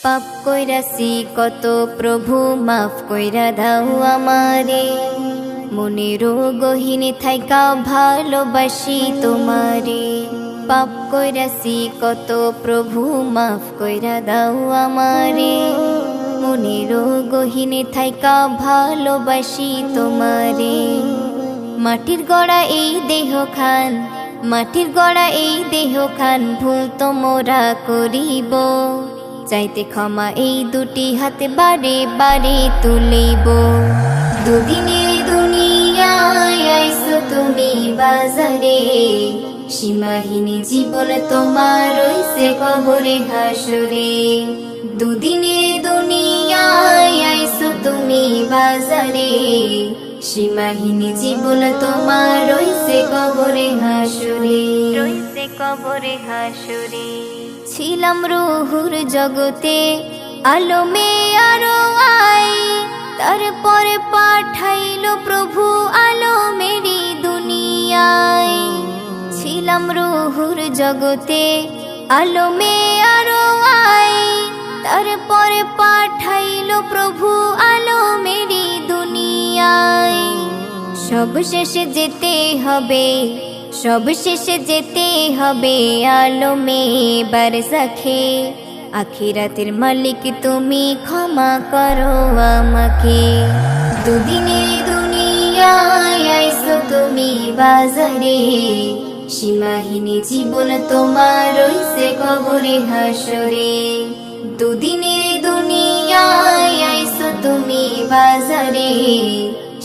পাপ কইরাছি কত প্রভু মাফ কইরা দাও আমারে, মনেরও গহীনে থাইকা ভালোবাসি তোমারে। পাপ কইরাছি কত প্রভু মাফ কইরা দাও আমারে, মনেরও গহীনে থাইকা ভালোবাসি তোমারে। মাটির গড়া এই দেহ খান, মাটির গড়া এই দেহ খান, ভুল তো মোরা করিব, চাইতে ক্ষমা এই দুটি হাতে বারে বারে তুলিব। দুদিনের দুনিয়ায় আইছো তুমি বাজারে, সীমাহীন জীবন তোমার রইছে কবরে হাসরে। দুদিনের দুনিয়ায় আইছো তুমি বাজারে, সীমাহীন জীবন তোমার রইছে কবরে হাসরে, রইছে কবরে হাসরে। ছিলাম রুহুর জগতে আলমে আরো আই, তারপরে পাঠাইলো প্রভু আলমেরি দুনিয়ায়। ছিলাম রুহুর জগতে আলমে আরো আই, তারপরে পাঠাইলো প্রভু আলমেরি দুনিয়ায়। সব শেষে যেতে হবে, সব শেষে যেতে হবে আলমে বারজাখে। আখিরাতের মালিক তুমি ক্ষমা করো আমাকে। দুদিনের দুনিয়ায় আইছো তুমি বাজারে, সীমাহীন জীবন তোমার রইছে কবরে হাসরে। দুদিনের দুনিয়ায় আইছো তুমি বাজারে,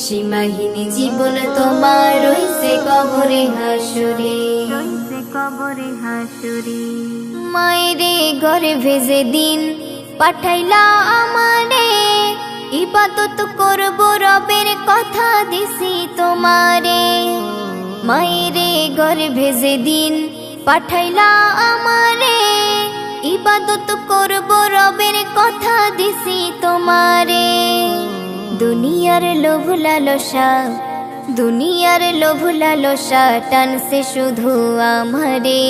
সীমাহীন জীবন তোমার রইছে কবরে হাসরে, রইছে কবরে হাসরে। মায়েরে গর্ভে যেদিন পাঠাইলা আমারে, ইবাদত করব রবের কথা দিছি তোমারে। মায়েরে গর্ভে যেদিন পাঠাইলা আমারে, ইবাদত করব রবের কথা দিছি তোমারে। দুনিয়ার লোভ লালসা, দুনিয়ার লোভ লালসা টানছে শুধু আমারে।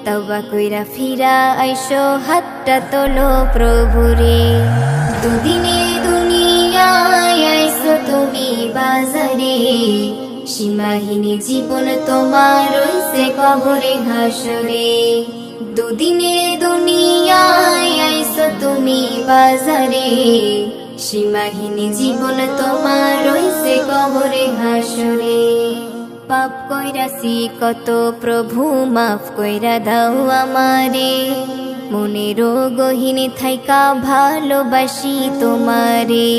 তওবা কইরা ফিরা আইসো হাতটা তোলো প্রভুরে। দুদিনের দুনিয়ায় আইসো তুমি বাজারে, সীমাহীন জীবন তোমার রইছে কবরে হাসরে। দুদিনের দুনিয়ায় আইসো তুমি বাজারে, সীমাহীন জীবন তোমার রইছে কবরে হাসরে। পাপ কইরাছি কত প্রভু মাফ কইরা দাও আমারে, মনেরও গহীনে থাইকা ভালোবাসি তোমারে।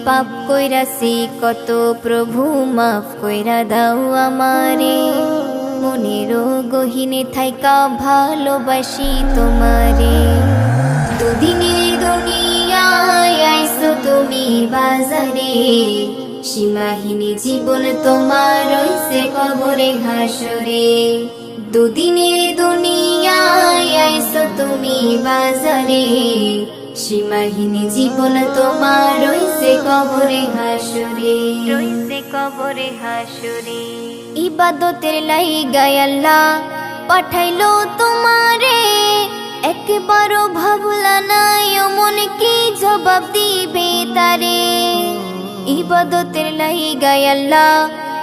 পাপ কইরাছি কত প্রভু মাফ কইরা দাও আমারে, মনেরও গহীনে থাইকা ভালোবাসি তোমারে। দুদিনের দুনিয়ায় আইছো তুমি বাজারে, সীমাহীন জীবন তোমার রইছে কবরে হাসরে। দুদিনের দুনিয়ায় আইছো তুমি বাজারে, সীমাহীন জীবন তোমার রইছে কবরে হাসরে, রইছে কবরে হাসরে। ইবাদতের লাইগায় আল্লাহ পাঠাইলো তোমারে, একবারও ভাবলা নাই মন কি জবাব দিবে তারে। ইবাদতের লাইগায় আল্লাহ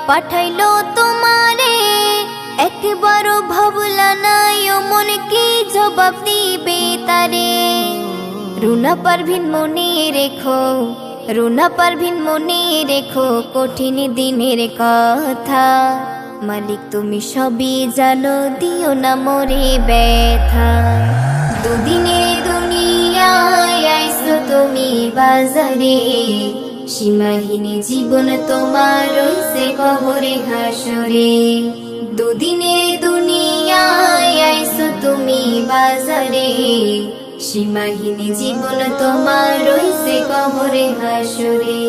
পাঠাইলো তোমারে, একবারও ভাবলা নাই মন কি জবাব দিবে তারে। রুনা পারভিন মনে রেখো, রুনা পারভিন মনে রেখো কঠিন দিনের কথা। মালিক তুমি সবই জানো, দিও না মোরে ব্যথা। দুদিনের দুনিয়ায় আইছো তুমি বাজারে, সীমাহীন জীবন তোমার রইছে কবরে হাসরে। দুদিনের দুনিয়ায় আইছো তুমি বাজারে, সীমাহীন জীবন তোমার রইছে কবরে হাসরে।